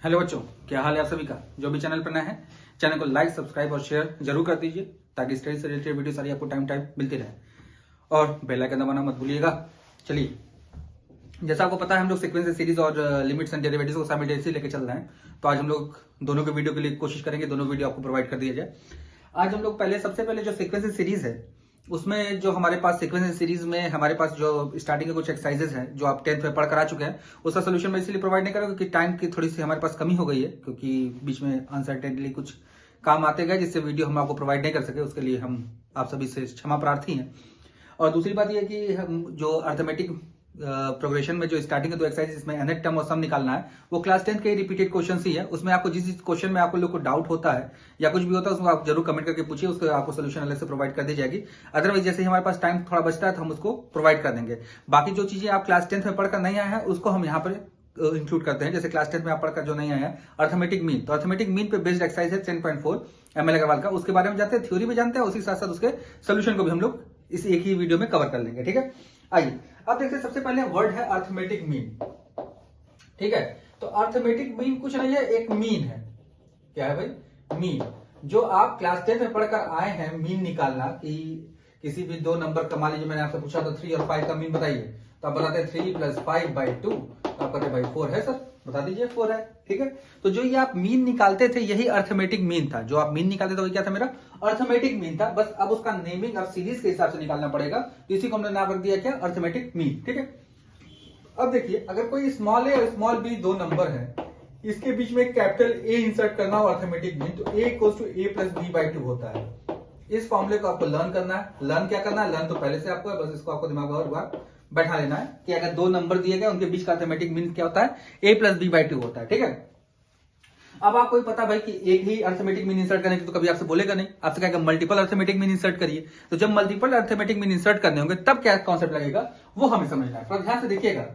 Hello बच्चों, क्या हाल है आप सभी का। जो भी चैनल पर नए हैं, चैनल को लाइक, सब्सक्राइब और शेयर जरूर कर दीजिए ताकि स्टडी से रिलेटेड वीडियो सारी आपको टाइम टाइम मिलती रहे और बेल आइकन दबाना मत भूलिएगा। चलिए, जैसा आपको पता है हम लोग सीक्वेंस सीरीज और लिमिट्स एंड डेरिवेटिव्स को साइमल्टेनियसली लेके चल रहे हैं। तो आज हम लोग दोनों के वीडियो के लिए कोशिश करेंगे, दोनों वीडियो आपको प्रोवाइड कर दिया जाए। आज हम लोग सबसे पहले जो सीक्वेंस सीरीज है उसमें जो हमारे पास सीक्वेंस सीरीज में हमारे पास जो स्टार्टिंग के कुछ एक्सरसाइजेस हैं जो आप 10th में पढ़ कर आ चुके हैं, उसका सोल्यूशन मैं इसलिए प्रोवाइड नहीं करूंगा क्योंकि टाइम की थोड़ी सी हमारे पास कमी हो गई है, क्योंकि बीच में अनसर्टेनली कुछ काम आते गए जिससे वीडियो हम आपको प्रोवाइड नहीं कर सके। उसके लिए हम आप सभी से क्षमा प्रार्थी हैं। और दूसरी बात यह कि हम जो अर्थमेटिक प्रोग्रेशन में जो स्टार्टिंग के दो एक्सरसाइज जिसमें nth टर्म और सम निकालना है, वो क्लास 10 के रिपीटेड क्वेश्चन ही है। उसमें आपको जिस क्वेश्चन में आपको लोग को डाउट होता है या कुछ भी होता है उसको आप जरूर कमेंट करके पूछिए, उसको आपको सोल्यूशन अलग से प्रोवाइड कर दी जाएगी। अदरवाइज जैसे ही हमारे पास टाइम थोड़ा बचता है तो हम उसको प्रोवाइड कर देंगे। बाकी जो चीजें आप क्लास 10 में पढ़कर नहीं आए हैं उसको हम यहाँ पर इंक्लूड करते हैं। जैसे क्लास 10 में आप पढ़कर जो नहीं आया है अर्थमेटिक मीन, तो अर्थमेटिक मीन पे बेस्ड एक्सरसाइज है 10.4 ML अग्रवाल का। उसके बारे में जानते हैं, थ्योरी भी जानते हैं, उसी के साथ साथ उसके सोल्यूशन को भी हम लोग इस एक ही वीडियो में कवर कर लेंगे। ठीक है, आइए अब देखते हैं। सबसे पहले वर्ड है अर्थमेटिक मीन। ठीक है, तो अर्थमेटिक मीन कुछ नहीं है, एक मीन है। क्या है भाई? मीन। जो आप क्लास 10 में पढ़कर आए हैं, मीन निकालना कि किसी भी दो नंबर का, मान लीजिए मैंने आपसे पूछा था 3 और 5 का मीन बताइए, तो आप बताते हैं 3 + 5/2, तो आप कहते हैं भाई 4 है सर, बता दीजिए 4 है। ठीक है, तो जो ये आप मीन निकालते थे यही अर्थमेटिक मीन था। जो आप मीन निकालते थे वही क्या था? मेरा अर्थमेटिक मीन था। बस अब उसका नेमिंग अब सीरीज के हिसाब से निकालना पड़ेगा, तो इसी को हमने नाम रख दिया क्या? Arithmetic mean. ठीक है, अब देखिए, अगर कोई स्मॉल ए और स्मॉल बी दो नंबर है, इसके बीच में कैपिटल ए इंसर्ट करना हो अर्थमेटिक मीन, तो a = a + b/2 होता है। इस फॉर्मूले को आपको लर्न करना है। लर्न क्या करना है? लर्न तो पहले से आपको है, बस इसको आपको दिमाग में और बार बैठा लेना है कि अगर दो नंबर दिए गए उनके बीच का अर्थमेटिक मीन क्या होता है? a + b/2 होता है। ठीक है, अब आपको भी पता भाई कि एक ही अर्थमेटिक मीन इंसर्ट करने की तो कभी आपसे बोलेगा नहीं, आपसे कहेगा मल्टीपल अर्थमेटिक मीन इंसर्ट करिए। तो जब मल्टीपल अर्थमेटिक मीन इंसर्ट करने होंगे तब क्या कॉन्सेप्ट लगेगा वो हमें समझना है। पर ध्यान से देखिएगा,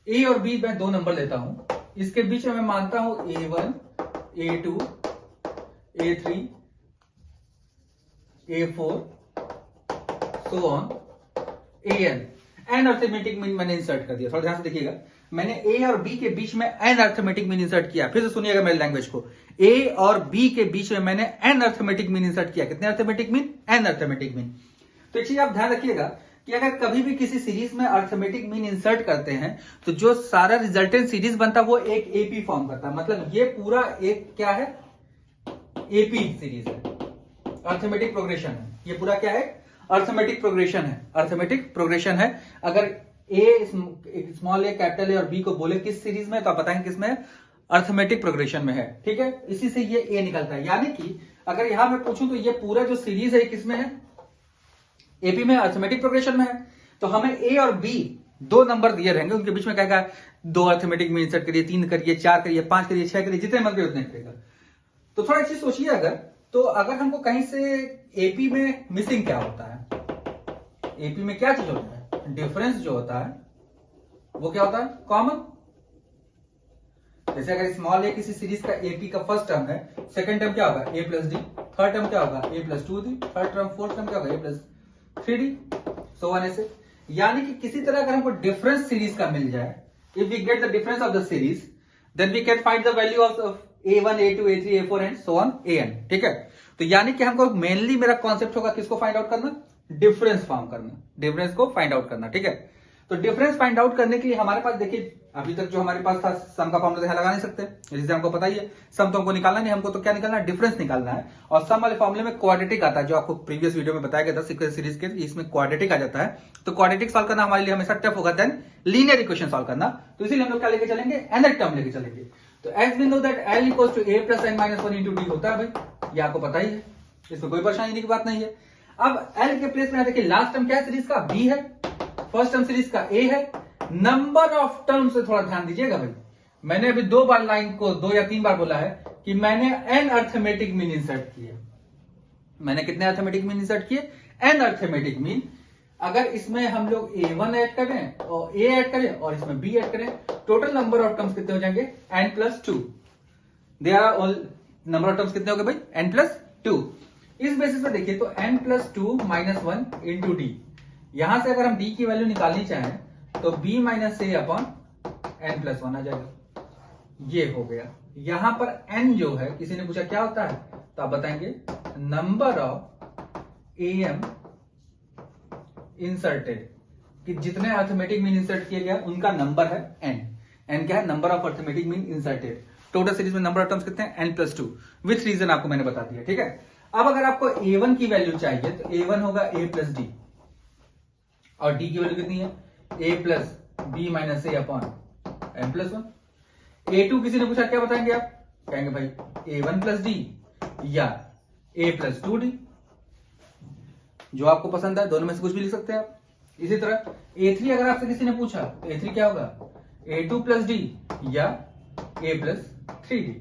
ए और बी मैं दो नंबर लेता हूं, इसके बीच में मैं मानता हूं A1, A2, A3, A4 so on AN। An arithmetic mean मैंने इंसर्ट कर दिया। थोड़ा ध्यान से देखिएगा, मैंने ए और बी के बीच में एन अर्थमेटिक मीन इंसर्ट किया। फिर से सुनिएगा मेरी लैंग्वेज को, ए और बी के बीच में मैंने एन अर्थमेटिक मीन इंसर्ट किया। कितने arithmetic mean? An arithmetic mean. तो एक चीज आप ध्यान रखिएगा कि अगर कभी भी किसी सीरीज में अर्थमेटिक मीन इंसर्ट करते हैं तो जो सारा रिजल्टेंट सीरीज बनता है वो एक एपी फॉर्म करता है। मतलब ये पूरा एक क्या है? एपी सीरीज है, अर्थमेटिक प्रोग्रेशन है। ये पूरा क्या है? अर्थमेटिक प्रोग्रेशन है। अर्थमेटिक प्रोग्रेशन है। अगर ए स्मॉल ए, कैपिटल ए और बी को बोले किस सीरीज में, तो आप बताएंगे किसमें? अर्थमेटिक प्रोग्रेशन में है। ठीक है, इसी से ये ए निकलता है। यानी कि अगर यहां मैं पूछूं तो ये पूरा जो सीरीज है किसमें है? एपी में, अर्थमेटिक प्रोग्रेशन में है। तो हमें ए और बी दो नंबर दिए रहेंगे, उनके बीच में कहेगा दो अर्थमेटिक में इंसर्ट करिए, 3 करिए, 4 करिए, 5 करिए, 6 करिए, जितने मन करे उतने करिएगा। तो थोड़ा चीज सोचिए, अगर हमको कहीं से एपी में मिसिंग क्या होता है? एपी में क्या चीज होता है? डिफरेंस जो होता है वो क्या होता है? कॉमन। जैसे अगर स्मॉल ए किसी सीरीज का एपी का फर्स्ट टर्म है, सेकंड टर्म क्या होगा? a + d, थर्ड टर्म क्या होगा? a + 2d, third term fourth term क्या होगा? a + 3d, सो ऑन ऐसे। यानी कि किसी तरह अगर हमको डिफरेंस सीरीज का मिल जाए, if we get the difference of the series, then we can find the value of a1, a2, a3, a4 and so on an। ठीक है, तो यानी कि हमको मेनली मेरा कॉन्सेप्ट होगा किसको फाइंड आउट करना? डिफरेंस फाइंड करना, डिफरेंस को फाइंड आउट करना। ठीक है, तो डिफरेंस फाइंड आउट करने के लिए हमारे पास देखिए, अभी तक जो हमारे पास था सम का फॉर्मूला यहां लगा नहीं सकते, जिसे हमको पता ही है। सम तो हमको निकालना नहीं, हमको तो क्या निकालना है? डिफरेंस निकालना है। और सम वाले फॉर्मूले में क्वाड्रेटिक आता है, जो आपको प्रीवियस वीडियो में बताया गया था सीक्वेंस सीरीज के, इसमें क्वाड्रेटिक आ जाता है। तो क्वाड्रेटिक सॉल्व करना हमारे लिए हमेशा टफ होगा देन लीनियर इक्वेशन सॉल्व करना। तो इसीलिए हम लोग क्या लेके चलेंगे? nth टर्म लेके चलेंगे। तो as we know that l = a + n - 1 × d होता है भाई, ये आपको पता ही है, इसमें कोई परेशानी की बात नहीं है। अब l के प्लेस में देखिए, लास्ट टर्म क्या है सीरीज का? b है, फर्स्ट टर्म सीरीज का a है। नंबर ऑफ टर्म से थोड़ा ध्यान दीजिएगा भाई, मैंने अभी 2 बार लाइन को 2 या 3 बार बोला है कि मैंने n अर्थमेटिक मीन इंसर्ट किए। मैंने कितने अर्थमेटिक मीन इंसर्ट किए? n arithmetic mean. अगर इसमें हम लोग a1 ऐड करें और a ऐड करें और इसमें b ऐड करें, टोटल नंबर ऑफ टर्म्स कितने हो जाएंगे? n + 2। They are all number of terms कितने हो गए भाई? n + 2। इस बेसिस पे देखिए तो n + 2 - 1 × d। यहां से अगर हम d की वैल्यू निकालनी चाहें तो b - a/n + 1 आ जाएगा। ये हो गया। यहां पर n जो है, किसी ने पूछा क्या होता है, तो आप बताएंगे नंबर ऑफ एम इंसर्टेड, कि जितने अर्थमेटिक मीन इंसर्ट किया गया उनका नंबर है n। n क्या है, number of arithmetic mean inserted. Total series में नंबर ऑफ टर्म्स कितने हैं, n+2, विथ रीजन आपको मैंने बता दिया। ठीक है, अब अगर आपको a1 की वैल्यू चाहिए तो a1 होगा a+d, और d की वैल्यू कितनी है, a+b - a/n+1। a2 किसी ने पूछा क्या बताएंगे आप, कहेंगे भाई a1+d या a+2d, जो आपको पसंद है दोनों में से कुछ भी लिख सकते हैं आप। इसी तरह a3 अगर आपसे किसी ने पूछा तो a3 क्या होगा, a2+d या a+3d।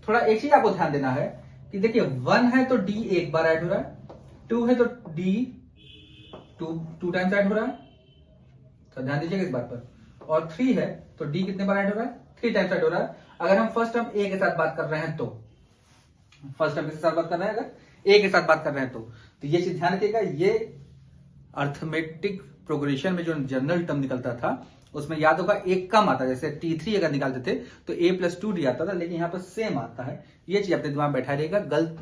थोड़ा एक चीज आपको ध्यान देना है कि देखिए 1 है तो d एक बार ऐड हो रहा है, 2 है तो d 2 टाइम्स ऐड हो रहा है, तो ध्यान दीजिएगा इस बात पर, और 3 है तो d कितने बार ऐड हो रहा है, 3 टाइम्स ऐड हो रहा है। अगर हम फर्स्ट टर्म a के साथ बात कर रहे हैं तो, फर्स्ट टर्म के साथ बात कर रहे हैं, अगर a के साथ बात कर रहे हैं तो ये चीज ध्यान रखिएगा, ये अर्थमेटिक प्रोग्रेशन में जो जनरल टर्म निकलता था उसमें याद होगा एक कम आता है, जैसे T3 अगर निकालते थे तो a+2d आता था, लेकिन यहाँ पर सेम आता है। ये चीज अपने दिमाग में बैठा रहेगा,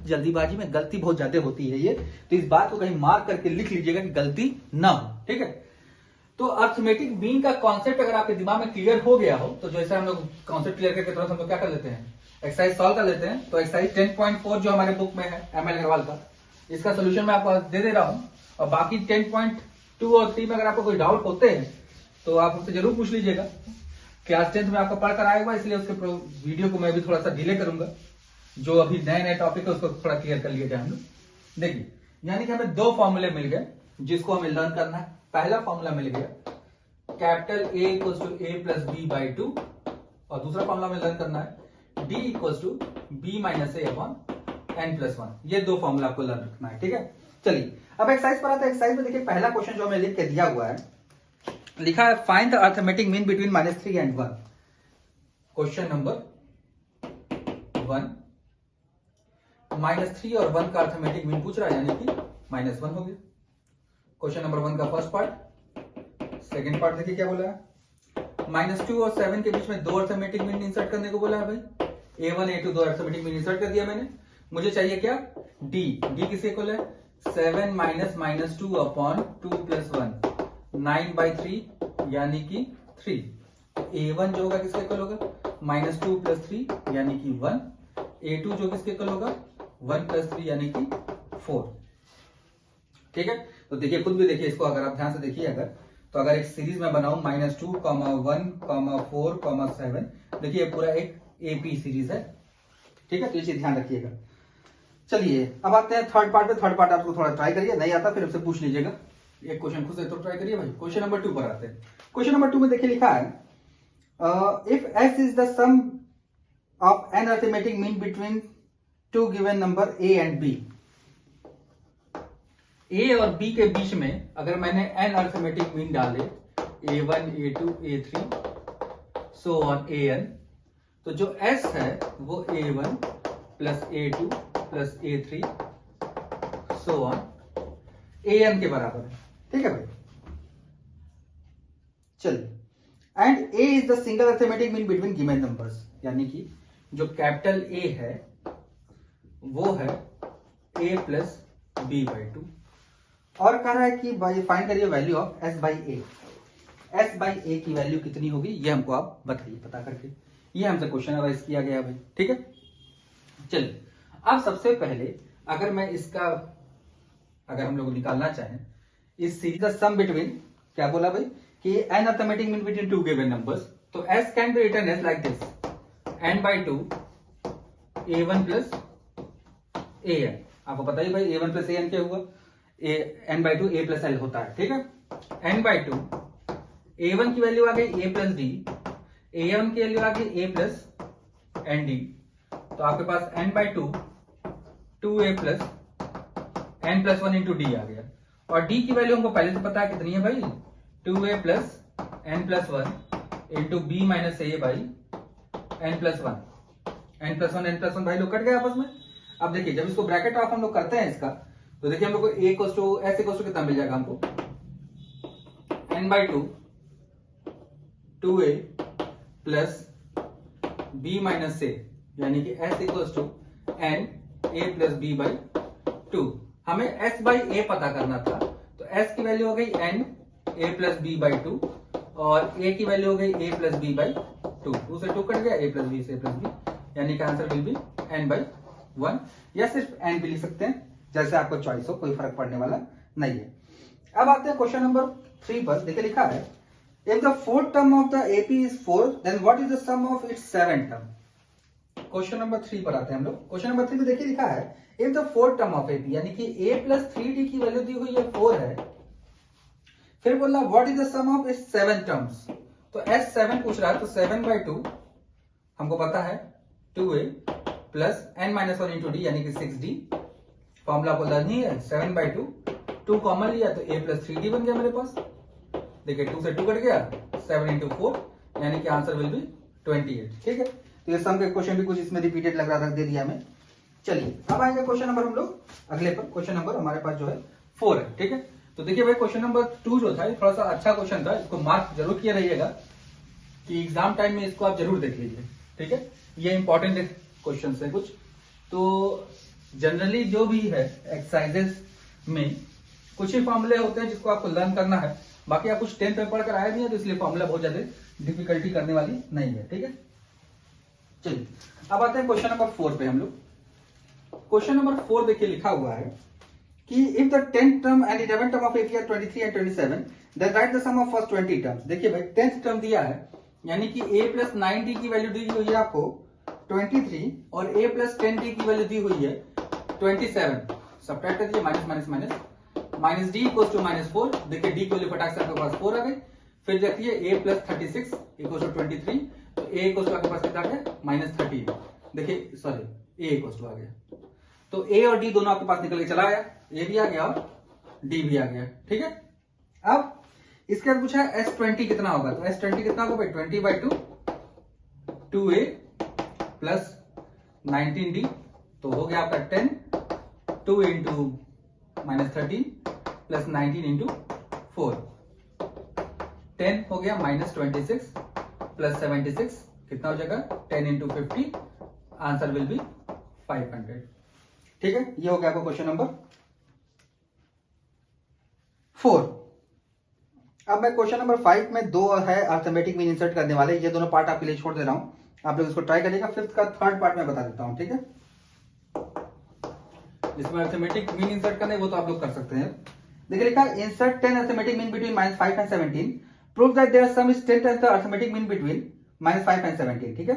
जल्दीबाजी में गलती बहुत ज्यादा होती है ये, तो इस बात को कहीं मार्क करके लिख लीजिएगा कि गलती ना हो। ठीक है, तो अर्थमेटिक मीन का कॉन्सेप्ट अगर आपके दिमाग में क्लियर हो गया हो तो जैसे हम लोग कॉन्सेप्ट क्लियर करके तुरंत हम लोग क्या कर लेते हैं, एक्सरसाइज सॉल्व कर लेते हैं। तो एक्सरसाइज 10.4 जो हमारे बुक में है ML अग्रवाल का, इसका सोल्यूशन मैं आपको दे दे रहा हूं, और बाकी 10.2 और 3 में अगर आपको कोई डाउट होते हैं तो आप मुझसे जरूर पूछ लीजिएगा। क्लास 10th में आपको पढ़कर आएगा, इसलिए उसके वीडियो को मैं भी थोड़ा सा डिले करूंगा, जो अभी नए नए टॉपिक है उसको थोड़ा क्लियर कर लिया जाए हम लोग। देखिए, यानी कि हमें 2 फॉर्मूले मिल गए जिसको हमें लर्न करना है। पहला फॉर्मूला मिल गया कैपिटल A = a+b/2, और दूसरा फॉर्मूला में लर्न करना है d = b - a/n+1। ये 2 फॉर्मूला आपको लर्न रखना है। ठीक है, चलिए अब एक्सरसाइज पर आते हैं। एक्सरसाइज में देखिए पहला क्वेश्चन जो हमें लिख के दिया हुआ है, लिखा है find the arithmetic mean between -3 and 1। Question number 1, -3 और 1 का अर्थमेटिक मीन पूछ रहा है, यानी कि -1 हो गया। क्वेश्चन नंबर 1 का फर्स्ट पार्ट। सेकंड पार्ट देखिए क्या बोला है, -2 और 7 के बीच में 2 अर्थमेटिक मीन इंसर्ट करने को बोला है भाई। A1 A2 2 arithmetic mean insert कर दिया मैंने। मुझे चाहिए क्या, d किसके इक्वल है, 7 - -2 अपॉन 2 + 1 9/3 यानी कि 3। A1 जो होगा किसके इक्वल होगा, -2 + 3 यानी कि 1। A2 जो किसके इक्वल होगा, 1 + 3 यानी कि 4। ठीक है, तो देखिए खुद भी देखिए इसको, अगर आप ध्यान से देखिए अगर, तो अगर एक सीरीज में बनाऊं -2, 1, 4, 7, देखिए पूरा एक AP सीरीज है। ठीक है, तो ये चीज ध्यान रखिएगा। चलिए अब आते हैं थर्ड पार्ट पे। थर्ड पार्ट आपको थोड़ा ट्राई करिए, नहीं आता फिर हमसे पूछ लीजिएगा, एक क्वेश्चन खुद से तो ट्राई करिए भाई। क्वेश्चन नंबर 2 पर आते हैं। क्वेश्चन नंबर 2 में देखिए लिखा है if S is the sum of an arithmetic mean between 2 given number A and B। A और B के बीच में अगर मैंने n अर्थमेटिक मीन डाले, A1 A2 A3 so on AN, तो जो S है वो A1 + A2 + A3 so on AN के बराबर है। ठीक है भाई, चलिए, and A is the single arithmetic mean between given numbers, यानी कि जो कैपिटल A है वो है A + b/2, और कह रहा है कि भाई फाइंड करिए वैल्यू ऑफ S/A। S/A की वैल्यू कितनी होगी ये हमको आप बताइए पता करके। ये हमसे क्वेश्चन अवाइज किया गया भाई। ठीक है, चलिए अब सबसे पहले अगर मैं इसका, अगर हम लोग निकालना चाहें इस सीरीज का सम बिटवीन, क्या बोला भाई कि an arithmetic mean between 2 given numbers, तो S can be written as like this, n/2 A1 + AN। आपको पता ही भाई A1 + AN क्या हुआ, n/2 A + L होता है। ठीक है, n/2 A1 की वैल्यू आ गई A + D, A1 की वैल्यू आ गई A + ND, तो आपके पास n/2 2A + n+1 × D आ गया। और D की वैल्यू हमको पहले से पता है कितनी है भाई, 2A + n+1 × B - A/n+1। n+1 भाई लोग कट गए आपस में। अब देखिए जब इसको ब्रैकेट ऑफ हम लोग करते हैं इसका, तो देखिए हम लोग को S = कितना मिल जाएगा हमको, n/2 2A + B minus A, यानी कि S equals to N A plus B by 2। हमें एस बाई ए पता करना था, तो एस की वैल्यू हो गई N A plus B by 2 और ए की वैल्यू हो गई ए प्लस बी बाई 2। 2 से 2 कट गया, ए प्लस बी से ए प्लस बी, यानी कि answer will be N by 1, या सिर्फ एन भी लिख सकते हैं, जैसे आपको चॉइस हो, कोई फर्क पड़ने वाला नहीं है। अब आते हैं क्वेश्चन नंबर 3 पर। देखिए लिखा है, if the fourth term of the AP is 4 then what is the sum of its seventh term. Question number 3 पर आते हैं हम लोग। क्वेश्चन नंबर 3 में देखिए लिखा है, if the fourth term of AP, यानी कि a प्लस 3d की वैल्यू दी हुई है 4 है, फिर बोला what is the sum of its seven terms. तो S7 पूछ रहा है, तो 7/2 हमको पता है 2a plus n minus 1 into D, यानी कि 6d। फॉर्मूला बोला नहीं है, 7/2, 2 कॉमन लिया तो a प्लस 3d बन गया मेरे पास। देखिए 2 से 2 कट गया, 7 इंटू 4, यानी कि आंसर विल बी 28। ठीक है, तो ये सम के क्वेश्चन भी कुछ इसमें रिपीटेड लग रहा था, दे दिया हमें। चलिए अब आएंगे क्वेश्चन नंबर हम लोग अगले पर। क्वेश्चन नंबर हमारे पास जो है 4 है। ठीक है, तो देखिए भाई क्वेश्चन नंबर 2 जो था ये थोड़ा सा अच्छा क्वेश्चन था, इसको मार्क जरूर किया रहिएगा कि एग्जाम टाइम में इसको आप जरूर देख लीजिए। ठीक है, ये इंपॉर्टेंट क्वेश्चन है कुछ। तो जनरली जो भी है एक्सरसाइजेस में कुछ ही फॉर्मूले होते हैं जिसको आपको लर्न करना है, बाकी आप कुछ 10th में पढ़कर आए नहीं है, तो इसलिए फॉर्मूला बहुत ज्यादा डिफिकल्टी करने वाली नहीं है। ठीक है, चलिए अब आते हैं क्वेश्चन नंबर 4 पे हम लोग। क्वेश्चन नंबर 4 देखिए लिखा हुआ है कि if the 10th term and 11th term of AP are 23 and 27 then write the sum of first 20 terms. देखिए भाई 10th टर्म दिया है, यानी कि a प्लस 9d की वैल्यू दी हुई है आपको 23 और a प्लस 10d की वैल्यू दी हुई है 27। सब्ट्रैक्ट कर दीजिए, minus minus minus, minus D equal to -4। देखिए डी की वैल्यू फटाक से आपके पास 4 आ गई। फिर देखिए a प्लस 36 इक्वल टू 23, तो a इक्वल टू आपके पास कितना आ गया -30। देखिए सॉरी a इक्वल टू आ गया, तो a और d दोनों आपके पास निकल के चला आया, a भी आ गया और d भी आ गया। ठीक है, अब इसके बाद पूछा है S20 कितना होगा, तो S20 कितना होगा भाई 20/2 2a प्लस 19d, तो हो गया आपका 10, 2 इंटू -13 प्लस 19 इंटू 4, 10 हो गया -26 प्लस 76 कितना हो जाएगा 10 इंटू 50, आंसर विल बी 500। ठीक है, ये हो गया आपका क्वेश्चन नंबर 4। अब मैं क्वेश्चन नंबर 5 में दो है अर्थमेटिक मीन इंसर्ट करने वाले, ये दोनों पार्ट आपके लिए छोड़ दे रहा हूं, आप लोग इसको ट्राई करिएगा। 5th का 3rd पार्ट में बता देता हूं। ठीक है, जिसमें अर्थमेटिक मीन इंसर्ट करना है वो तो आप लोग कर सकते हैं। देखिए लिखा insert 10 arithmetic mean between -5 and 17, prove that their sum is 10 times the arithmetic mean between -5 and 17। ठीक है,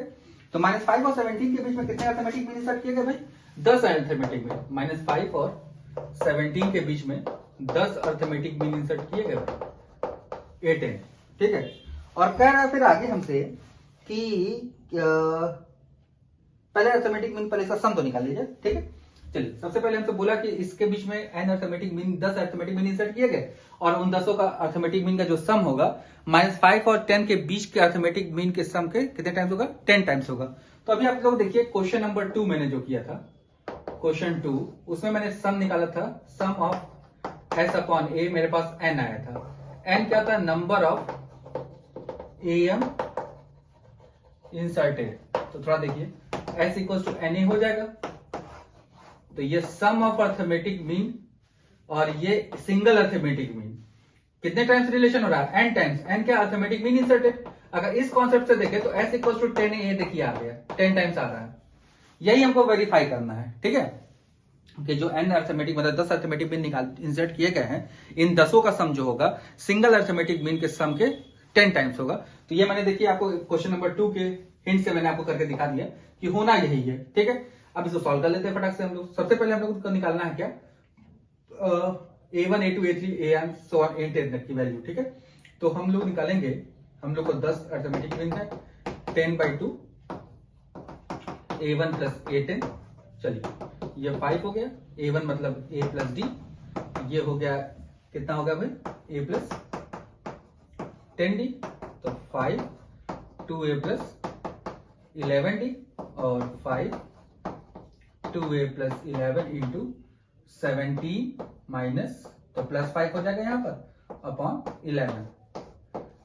तो -5 और 17 के बीच में कितने अर्थमेटिक मीन इंसर्ट किए गए भाई 10 अर्थमेटिक मीन। -5 और 17 के बीच में 10 अर्थमेटिक मीन इंसर्ट किए गए भाई 18। ठीक है, और कह रहा है फिर आगे हमसे कि पहले अर्थमेटिक मीन, पहले इसका सम तो निकाल लीजिए। ठीक है, चलिए सबसे पहले हमसे बोला कि इसके बीच में n arithmetic mean 10 arithmetic mean insert किए गए और उन 10 का अर्थमेटिक मीन का जो सम होगा -5 और 10 के बीच के अर्थमेटिक मीन के सम के कितने टाइम्स होगा 10 टाइम्स होगा। तो अभी आप लोग देखिए क्वेश्चन नंबर 2 मैंने जो किया था, क्वेश्चन 2 उसमें मैंने सम निकाला था, सम ऑफ s अपॉन a, मेरे पास n आया था। n क्या था, नंबर ऑफ am इंसर्टेड। तो थोड़ा देखिए s इक्वल टू na हो जाएगा, तो ये सम ऑफ अर्थमेटिक मीन और ये सिंगल अर्थमेटिक मीन कितने टाइम्स रिलेशन हो रहा है n टाइम्स। n क्या अर्थमेटिक मीन इंसर्टेड। अगर इस कॉन्सेप्ट से देखें तो s इक्वल टू 10a, देखिए आ गया 10 टाइम्स आ रहा है, यही हमको वेरीफाई करना है। ठीक है, कि जो n अर्थमेटिक मतलब 10 अर्थमेटिक मीन इंसर्ट किए गए हैं, इन 10 का सम जो होगा सिंगल अर्थमेटिक मीन के सम के 10 टाइम्स होगा। तो ये मैंने देखिए आपको क्वेश्चन नंबर 2 के हिंट से मैंने आपको करके दिखा दिया कि होना यही है। ठीक है, अब इसको सॉल्व कर लेते हैं फटाक से हम लोग। सबसे पहले हम लोग को निकालना है क्या a1 a2 a3 an so on a 10 तक की वैल्यू। ठीक है, तो हम लोग निकालेंगे, हम लोग को 10 अर्थमेटिक मीन है 10/2 a1 प्लस a10। चलिए ये 5 हो गया, a1 मतलब a प्लस डी, ये हो गया कितना हो गया भाई a प्लस 10d, तो 5 2a प्लस 11d और 5 2a प्लस 11 इंटू 17 माइनस, तो +5 हो जाएगा यहाँ पर अपॉन 11।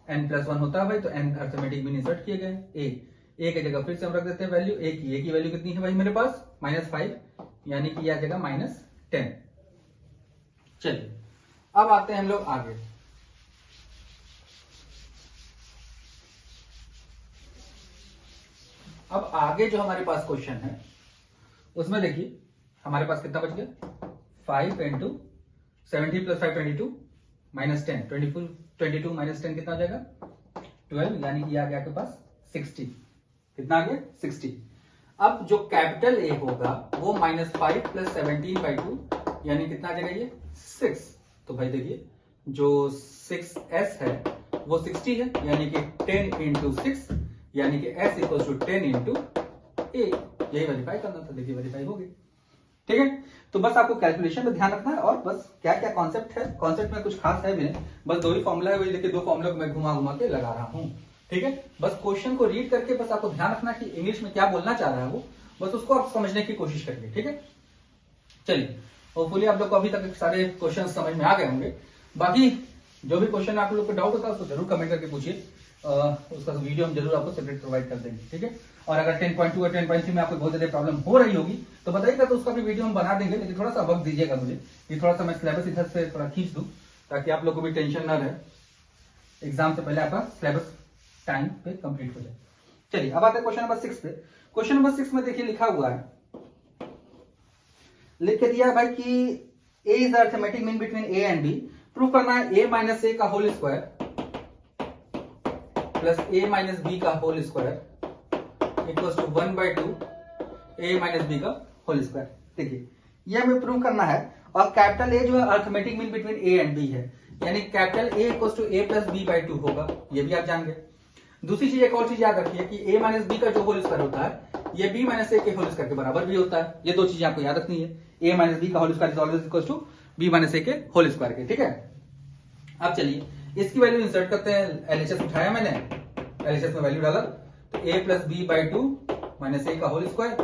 n +1 होता है भाई, तो n अर्थमेटिक मीन इंसर्ट किए गए a, ए की जगह फिर से हम रख देते हैं वैल्यू ए की वैल्यू कितनी है भाई मेरे पास -5, यानी कि यह जगह -10। चलिए अब आते हैं हम लोग आगे। अब आगे जो हमारे पास क्वेश्चन है उसमें देखिए हमारे पास कितना बच गया, 5 इंटू 70 + 5 22 -10, 22 - 10 कितना हो जाएगा 12, यानी कि आ गया आपके पास 60। कितना आ गया 60। अब जो कैपिटल ए होगा वो -5 + 17/2, यानी कितना आ जाएगा ये 6। तो भाई देखिए जो 6s है वो 60 है, यानी कि 10 × 6, यानी कि s = 10 × a। यही वेरीफाई करना था, देखिए वेरीफाई हो गई। ठीक है, तो बस आपको कैलकुलेशन में ध्यान रखना है, और बस क्या क्या कॉन्सेप्ट है, कॉन्सेप्ट में कुछ खास है भी नहीं, बस 2 ही फॉर्मूला है, वही देखिए 2 फॉर्मूला को मैं घुमा घुमा के लगा रहा हूँ। ठीक है, बस क्वेश्चन को रीड करके बस आपको ध्यान रखना कि इंग्लिश में क्या बोलना चाह रहा है वो, बस उसको आप समझने की कोशिश करिए। ठीक है, चलिए होपफुली आप लोग को अभी तक सारे क्वेश्चन समझ में आ गए होंगे। बाकी जो भी क्वेश्चन आप लोग को डाउट होता है उसको जरूर कमेंट करके पूछिए, उसका वीडियो हम जरूर आपको सेपरेट प्रोवाइड कर देंगे। ठीक है, और अगर 10.2 और 10.3 में आपको बहुत ज्यादा प्रॉब्लम हो रही होगी तो बताइएगा, तो उसका भी वीडियो हम बना देंगे, लेकिन थोड़ा सा वक्त दीजिएगा मुझे कि थोड़ा सा मैं सिलेबस इधर से थोड़ा खींच दूं, ताकि आप लोग को भी टेंशन ना रहे, एग्जाम से पहले आपका सिलेबस टाइम पे कंप्लीट हो जाए। चलिए अब आते हैं क्वेश्चन नंबर 6 पे। क्वेश्चन नंबर 6 में देखिए लिखा हुआ है, लिख के दिया भाई कि a is arithmetic mean between a and b। Prove करना है a - a का whole square plus a - b का whole square equals to 1/2 a - b का होल स्क्वायर। देखिए यह हमें प्रूव करना है, और कैपिटल A जो है arithmetic mean between a and b है, यानी capital A equals to a + b/2 होगा, ये भी आप जान गए। दूसरी चीज, एक और चीज याद रखिए कि a - b का जो होल स्क्वायर होता है ये b - a के होल स्क्वायर के बराबर भी होता है। ये 2 चीजें आपको याद रखनी है, a - b का whole square is always equals to b - a के होल स्क्वायर के। ठीक है, अब चलिए इसकी वैल्यू इंसर्ट करते हैं। एलएचएस उठाया मैंने, एलएचएस में वैल्यू डाला, तो a + b/2 - a का whole square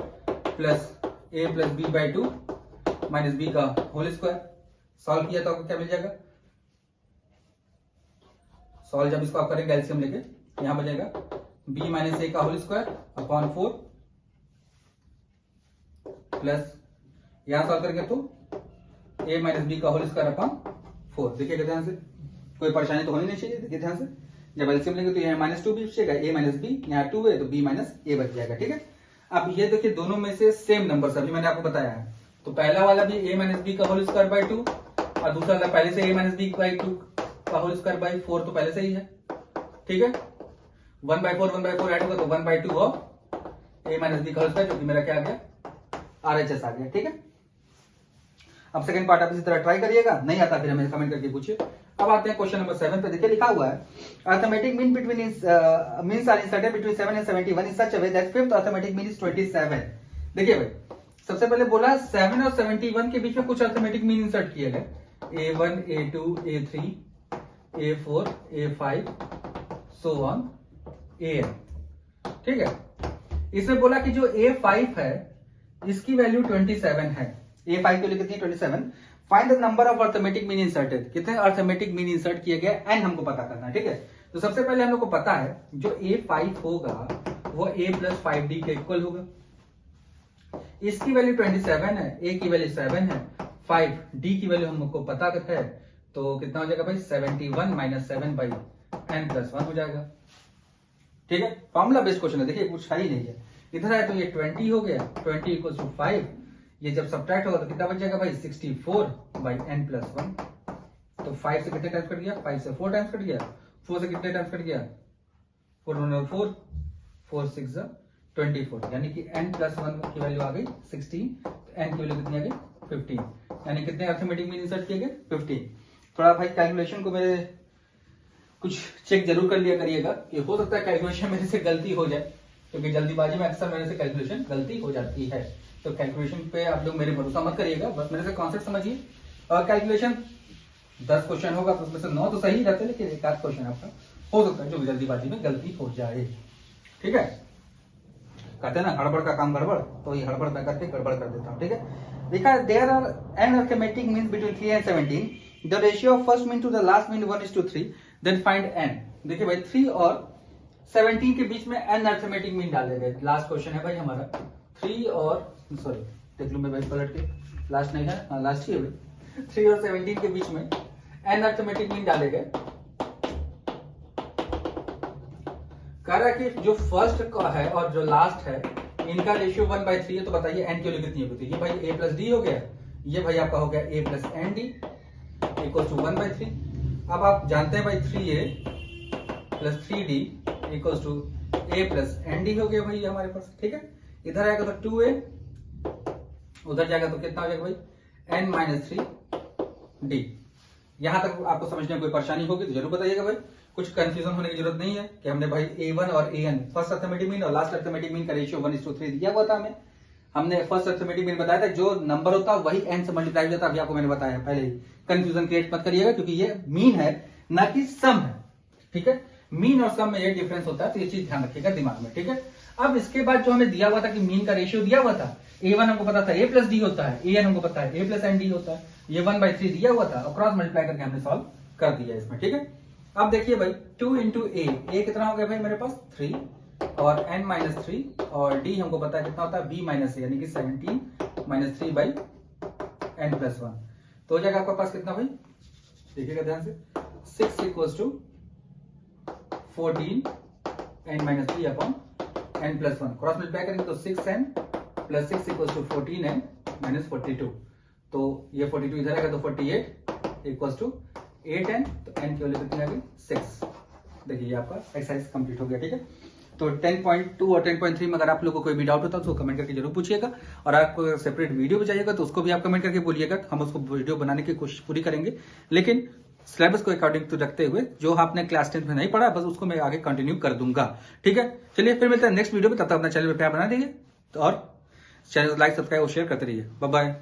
plus a + b/2 - b का होल स्क्वायर। सॉल्व किया तो आपको क्या मिल जाएगा, सॉल्व जब इसको आप करेंगे एलसीएम लेके, यहां बचेगा b - a का होल स्क्वायर अपॉन 4 प्लस यहां सॉल्व करेंगे तो a - b का होल स्क्वायर अपॉन 4। देखिएगा ध्यान से, कोई परेशानी तो होनी नहीं चाहिए। देखिए ध्यान से, जब एलसीएम लेंगे तो यहाँ -2 भी बचेगा, a - b, यहाँ 2 है तो b - a बच जाएगा। ठीक है, अब ये देखिए दोनों में से सेम नंबर अभी मैंने आपको बताया है, तो पहला वाला भी a - b का होल स्क्वायर बाई 2, और दूसरा वाला पहले से a - b/2 का होल स्क्वायर बाई 4, तो पहले से ही है। ठीक है, 1/4 ऐड होगा तो 1/2 ऑफ a - b का होल स्क्वायर, जो कि मेरा क्या आ गया RHS आ गया। ठीक है, अब सेकंड पार्ट आप इसी तरह ट्राई करिएगा, नहीं आता फिर हमें कमेंट करके पूछिए। अब आते हैं क्वेश्चन नंबर 7 पे। देखिए लिखा हुआ है, arithmetic mean between means are inserted between 7 and 71 in such a way that fifth arithmetic mean is 27। देखिए भाई सबसे पहले बोला 7 और 71 के बीच में कुछ अरिथमेटिक मीन इंसर्ट किए गए, a1 a2 a3 a4 a5 so on an। ठीक है, इसमें बोला कि जो a5 है इसकी वैल्यू 27 है, a5 की वैल्यू कितनी है 27। Find the number of arithmetic mean inserted, कितने अरिथमेटिक मीन इंसर्ट किए गए n हमको पता करना है। ठीक है, तो सबसे पहले हम लोग को पता है जो a5 होगा वो a + 5d के इक्वल होगा, इसकी वैल्यू 27 है, a की वैल्यू 7 है, 5d की वैल्यू हमको पता है, तो कितना हो जाएगा भाई 71 - 7/n+1 हो जाएगा। ठीक है, फॉर्मूला बेस्ड क्वेश्चन है, देखिए कुछ ही नहीं है। इधर है तो ये 20 हो गया, 20 = 5, ये जब सब्ट्रैक्ट होगा तो कितना बच जाएगा भाई 64/n+1। तो 5 से कितने टाइम्स कट गया, 5 से 4 टाइम्स कट गया, 4 से कितने टाइम्स कट गया 4 4 6 24, यानी कि n+1 की वैल्यू आ गई 16, तो n की वैल्यू कितनी आ गई 15, यानी कितने अरिथमेटिक मीन इंसर्ट किए गए 15। थोड़ा भाई कैलकुलेशन को मेरे कुछ चेक जरूर कर लिया करिएगा, कि हो सकता है कैलकुलेशन मेरे से गलती हो जाए, क्योंकि जल्दीबाजी में अक्सर मेरे से कैलकुलेशन गलती हो जाती है। तो कैलकुलेशन पे आप लोग मेरे भरोसा मत करिएगा, बस मेरे से कॉन्सेप्ट समझिए। और कैलकुलेशन 10 क्वेश्चन होगा तो उसमें से 9 तो सही रहते हैं, लेकिन एक आध क्वेश्चन आपका हो सकता है जो जल्दीबाजी में गलती हो जाए। ठीक है, कहते हैं ना हड़बड़ का काम गड़बड़, तो ये हड़बड़ मैं करके गड़बड़ कर देता हूँ। ठीक है, देखा there are n arithmetic means between 3 and 17, the ratio of first mean to the last mean 1:3, then find n। देखिए भाई 3 और 17 के बीच में n अर्थमेटिक मीन डाले गए। लास्ट क्वेश्चन है भाई हमारा 3 और सॉरी देख लूं मैं भाई पलट के, लास्ट नहीं है, लास्ट ही है भाई। 3 और 17 के बीच में n अर्थमेटिक मीन डाले गए। कह रहा है कि जो फर्स्ट का है और जो लास्ट है इनका रेशियो 1/3 है, तो बताइए n की वैल्यू कितनी होगी? ये भाई a प्लस डी हो गया, ये भाई आपका हो गया a plus N D equal to 1/3। अब आप जानते हैं भाई 3a plus 3d equal to a plus N D हो गया भाई हमारे पास, ठीक है। इधर आएगा तो 2a, उधर जाएगा तो कितना हो जाएगा भाई n माइनस 3d। यहां तक आपको समझने में कोई परेशानी होगी तो जरूर बताइएगा भाई, कुछ कंफ्यूजन होने की जरूरत नहीं है कि हमने भाई a1 और an फर्स्ट अर्थमेटिक मीन और लास्ट अर्थमेटिक मीन का रेशियो 1:3 दिया हुआ था। हमने फर्स्ट अर्थमेटिक मीन बताया था, जो नंबर होता वही n से मल्टीप्लाई हो जाता। अभी आपको मैंने बताया पहले ही, कंफ्यूजन क्रिएट मत करिएगा क्योंकि ये मीन है ना कि सम है, ठीक है। मीन और सम में ये डिफरेंस होता है, तो ये चीज ध्यान रखिएगा दिमाग में, ठीक है। अब इसके बाद जो हमें दिया हुआ था कि मीन का रेशियो दिया हुआ था, a1 हमको पता था a प्लस डी होता है, an हमको पता है a प्लस एन डी होता है, ये 1/3 दिया हुआ था और क्रॉस मल्टीप्लाई करके हमने सॉल्व कर दिया इसमें, ठीक है। अब देखिए भाई 2 इंटू a कितना हो गया भाई मेरे पास 3 और n माइनस 3 और d हमको पता है कितना होता है b माइनस यानी कि 17 माइनस 3 बाई n प्लस 1, तो हो जाएगा आपका पास कितना भाई, देखिएगा ध्यान से 6 equals to 14 n minus 3 upon n plus 1। Cross multiply करेंगे तो 6n plus 6 equals to 14n minus 42, तो ये 42 इधर आएगा तो 48 इक्वल्स टू 8n, तो n की वैल्यू कितनी आ गई 6। देखिए ये आपका एक्सरसाइज कंप्लीट हो गया, ठीक है। तो 10.2 और 10.3 में अगर आप लोगों को कोई भी डाउट होता है तो उसको कमेंट करके जरूर पूछिएगा, और आपको सेपरेट वीडियो भी चाहिएगा तो उसको भी आप कमेंट करके बोलिएगा, हम उसको वीडियो बनाने की कोशिश पूरी करेंगे। लेकिन सिलेबस को अकॉर्डिंग टू रखते हुए जो आपने क्लास 10 में नहीं पढ़ा बस उसको मैं आगे कंटिन्यू कर दूंगा, ठीक है। चलिए फिर मिलते हैं नेक्स्ट वीडियो में, तब तक अपना चैनल पर प्यार बना दीजिए और चैनल लाइक सब्सक्राइब और शेयर करते रहिए। Bye bye.